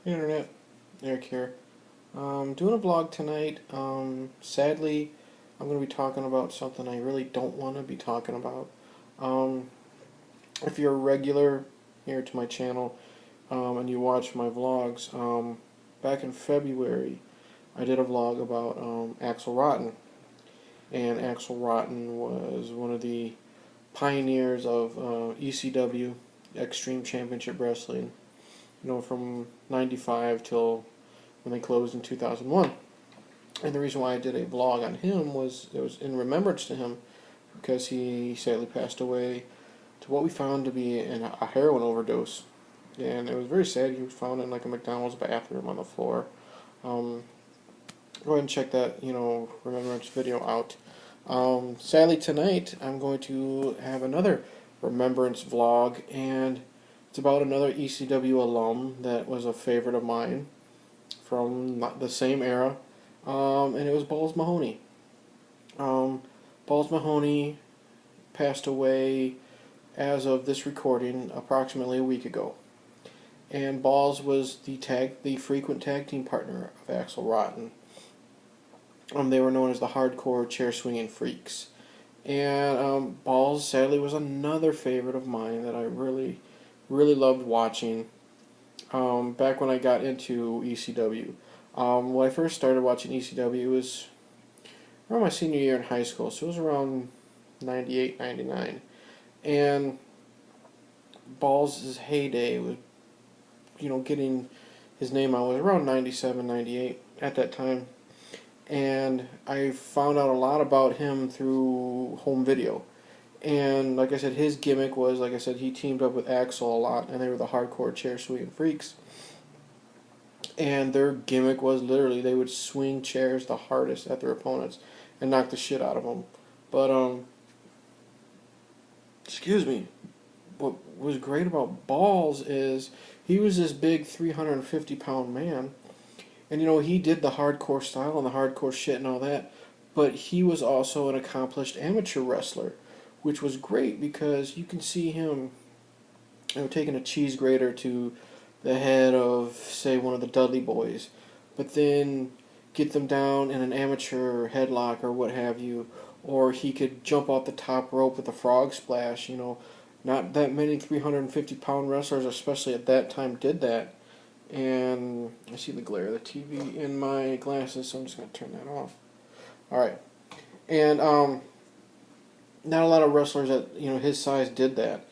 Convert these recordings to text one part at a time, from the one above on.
Hey Internet, Eric here. Doing a vlog tonight. Sadly, I'm going to be talking about something I really don't want to be talking about. Um, if you're a regular here to my channel and you watch my vlogs, back in February I did a vlog about Axel Rotten. And Axel Rotten was one of the pioneers of ECW, Extreme Championship Wrestling, from 95 till when they closed in 2001. And the reason why I did a vlog on him was it was in remembrance to him because he sadly passed away to what we found to be a heroin overdose. And it was very sad. He was found in like a McDonald's bathroom on the floor. Um, Go ahead and check that, remembrance video out. Sadly tonight I'm going to have another remembrance vlog, and it's about another ECW alum that was a favorite of mine from the same era, and it was Balls Mahoney. Balls Mahoney passed away as of this recording approximately a week ago, and Balls was the frequent tag team partner of Axel Rotten. They were known as the Hardcore Chair Swinging Freaks, and Balls sadly was another favorite of mine that I really, really loved watching. Back when I got into ECW. When I first started watching ECW, it was around my senior year in high school, so it was around 98, 99. And Balls' heyday was, getting his name out was around 97, 98 at that time. And I found out a lot about him through home video. And like I said, his gimmick was, like I said, he teamed up with Axel a lot, and they were the Hardcore Chair Swinging Freaks. And their gimmick was literally they would swing chairs the hardest at their opponents and knock the shit out of them. But excuse me, what was great about Balls is he was this big 350-pound man, and he did the hardcore style and the hardcore shit and all that, but he was also an accomplished amateur wrestler, which was great because you can see him taking a cheese grater to the head of, say, one of the Dudley Boys, but then get them down in an amateur headlock or what have you, or he could jump off the top rope with a frog splash. Not that many 350-pound wrestlers, especially at that time, did that. And I see the glare of the TV in my glasses, so I'm just going to turn that off. Alright. And not a lot of wrestlers at his size did that.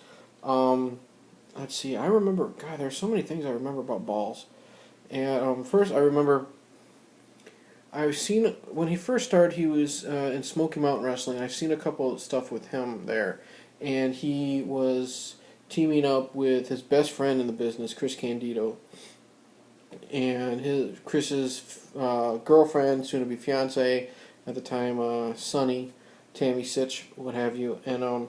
Let's see, I remember, God, there's so many things I remember about Balls. And first, I remember I've seen, when he first started, he was in Smoky Mountain Wrestling. I've seen a couple of stuff with him there. And he was teaming up with his best friend in the business, Chris Candido. And Chris's girlfriend, soon to be fiance at the time, Sunny, Tammy Sitch, what have you. And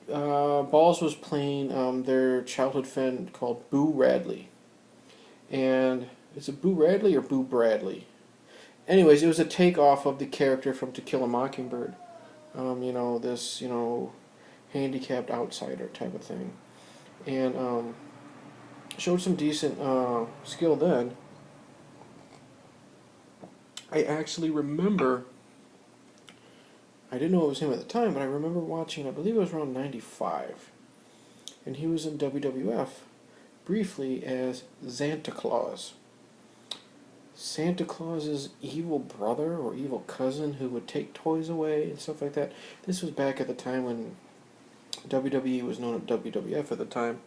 Balls was playing their childhood friend called Boo Radley. And is it Boo Radley or Boo Bradley? Anyways, it was a takeoff of the character from To Kill a Mockingbird. This, handicapped outsider type of thing. And showed some decent skill then. I actually remember, I didn't know it was him at the time, but I remember watching, I believe it was around 95, and he was in WWF briefly as Santa Claus. Santa Claus's evil brother or evil cousin who would take toys away and stuff like that. This was back at the time when WWE was known as WWF at the time.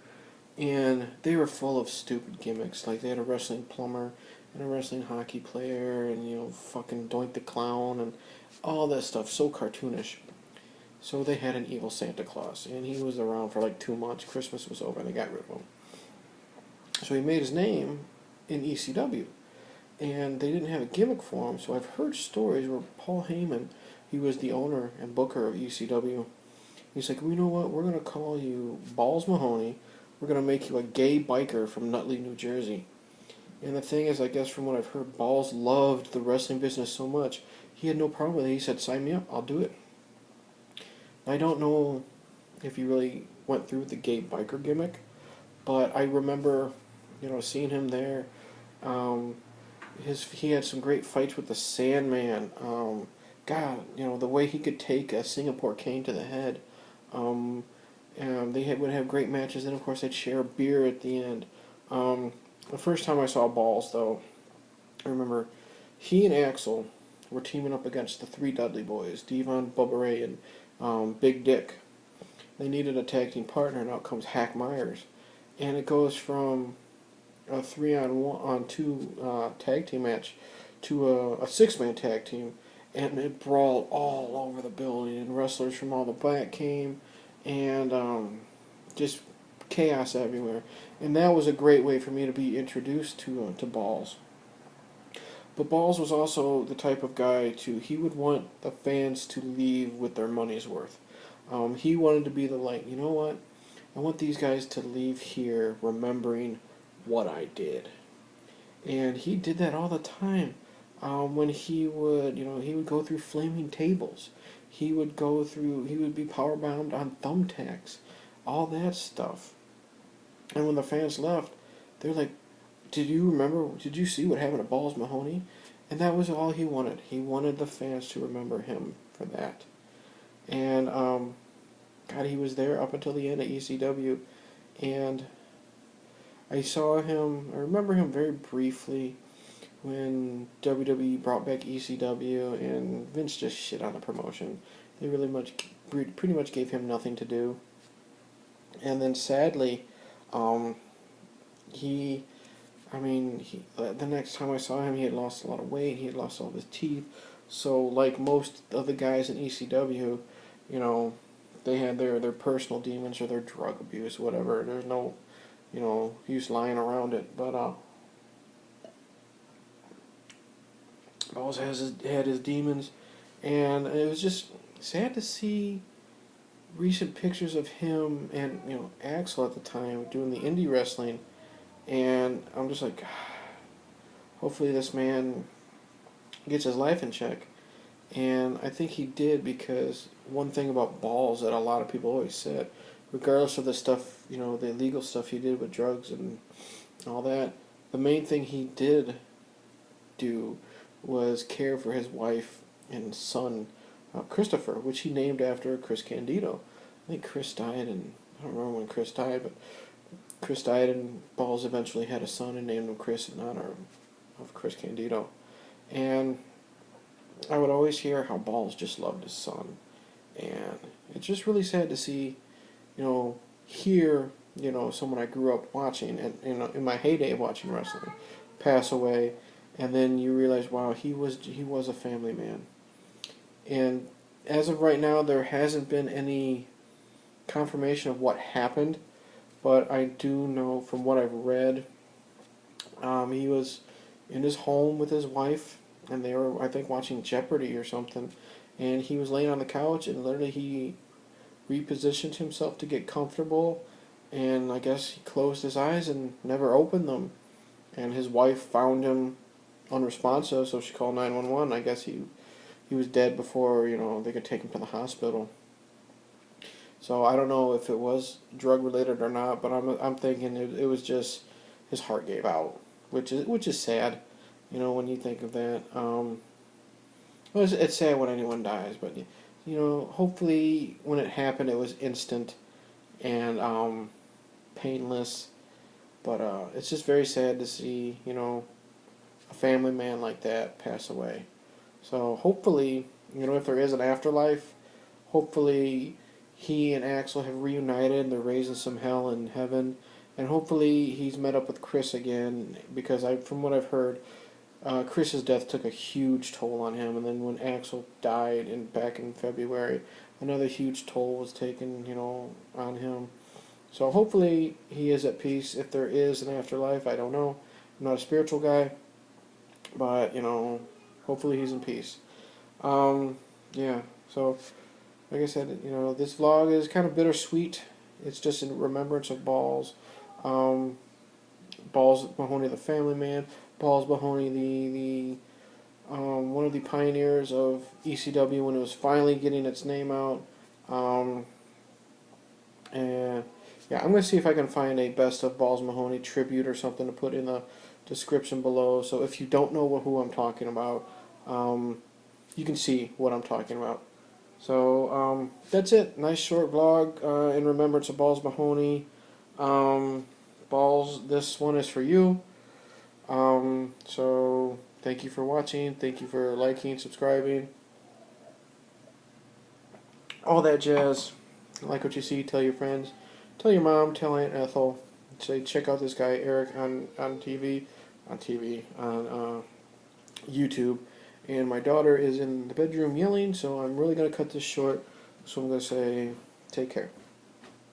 And they were full of stupid gimmicks. Like they had a wrestling plumber and a wrestling hockey player and, fucking Doink the Clown and all that stuff. So cartoonish. So they had an evil Santa Claus. And he was around for like 2 months. Christmas was over and they got rid of him. So he made his name in ECW. And they didn't have a gimmick for him. So I've heard stories where Paul Heyman, he was the owner and booker of ECW. He's like, well, you know what? We're going to call you Balls Mahoney. We're going to make you a gay biker from Nutley, New Jersey. And the thing is, I guess from what I've heard, Balls loved the wrestling business so much, he had no problem with it. He said, sign me up, I'll do it. I don't know if he really went through with the gay biker gimmick, but I remember seeing him there. Um, he had some great fights with the Sandman. God, the way he could take a Singapore cane to the head. Um, would have great matches, and of course they'd share a beer at the end. The first time I saw Balls, though, I remember he and Axel were teaming up against the three Dudley boys, Devon, Bubba Ray, and Big Dick. They needed a tag team partner, and out comes Hack Myers, and it goes from a 3-on-2 tag team match to a 6-man tag team, and it brawled all over the building, and wrestlers from all the back came, and just chaos everywhere. And that was a great way for me to be introduced to Balls. But Balls was also the type of guy he would want the fans to leave with their money's worth. He wanted to be the you know what? I want these guys to leave here remembering what I did. And he did that all the time. When he would go through flaming tables. He would be powerbound on thumbtacks. All that stuff. And when the fans left, they're like, did you see what happened to Balls Mahoney? And that was all he wanted. He wanted the fans to remember him for that. And, God, he was there up until the end of ECW. And I remember him very briefly when WWE brought back ECW, and Vince just shit on the promotion. They pretty much gave him nothing to do. And then sadly, the next time I saw him, he had lost a lot of weight. He had lost all of his teeth. So, like most of the guys in ECW, they had their personal demons or their drug abuse, whatever. There's no, use lying around it. But Balls had his demons, and it was just sad to see recent pictures of him and Axel at the time doing the indie wrestling, and I'm just like, hopefully this man gets his life in check. And I think he did, because one thing about Balls that a lot of people always said, regardless of the stuff, the illegal stuff he did with drugs and all that, the main thing he did do was care for his wife and son, Christopher, which he named after Chris Candido. I think Chris died, and I don't remember when Chris died, but Chris died, and Balls eventually had a son and named him Chris in honor of Chris Candido. And I would always hear how Balls just loved his son, and it's just really sad to see, someone I grew up watching and in my heyday of watching wrestling pass away, and then you realize, wow, he was a family man. And as of right now, there hasn't been any confirmation of what happened, but I do know from what I've read, he was in his home with his wife, and they were, I think, watching Jeopardy or something, and he was laying on the couch, and literally he repositioned himself to get comfortable, and I guess he closed his eyes and never opened them, and his wife found him unresponsive, so she called 911. I guess he was dead before they could take him to the hospital. So I don't know if it was drug related or not, but I'm thinking it was just his heart gave out, which is sad. When you think of that. It's sad when anyone dies, but hopefully when it happened, it was instant and painless. But it's just very sad to see a family man like that pass away. So hopefully, if there is an afterlife, hopefully he and Axel have reunited and they're raising some hell in heaven, and hopefully he's met up with Chris again, because from what I've heard, Chris's death took a huge toll on him, and then when Axel died back in February, another huge toll was taken, on him. So hopefully he is at peace. If there is an afterlife, I don't know. I'm not a spiritual guy, but hopefully he's in peace. Yeah. So, like I said, this vlog is kind of bittersweet. It's just in remembrance of Balls. Balls Mahoney, the family man. Balls Mahoney, the one of the pioneers of ECW when it was finally getting its name out. And yeah, I'm going to see if I can find a Best of Balls Mahoney tribute or something to put in the description below. So if you don't know who I'm talking about, you can see what I'm talking about. So that's it. Nice short vlog in remembrance of Balls Mahoney. Balls, this one is for you. So thank you for watching. Thank you for liking, subscribing, all that jazz. Like what you see, tell your friends, tell your mom, tell Aunt Ethel. Say check out this guy Eric on YouTube. And my daughter is in the bedroom yelling, so I'm really gonna cut this short. So I'm gonna say take care.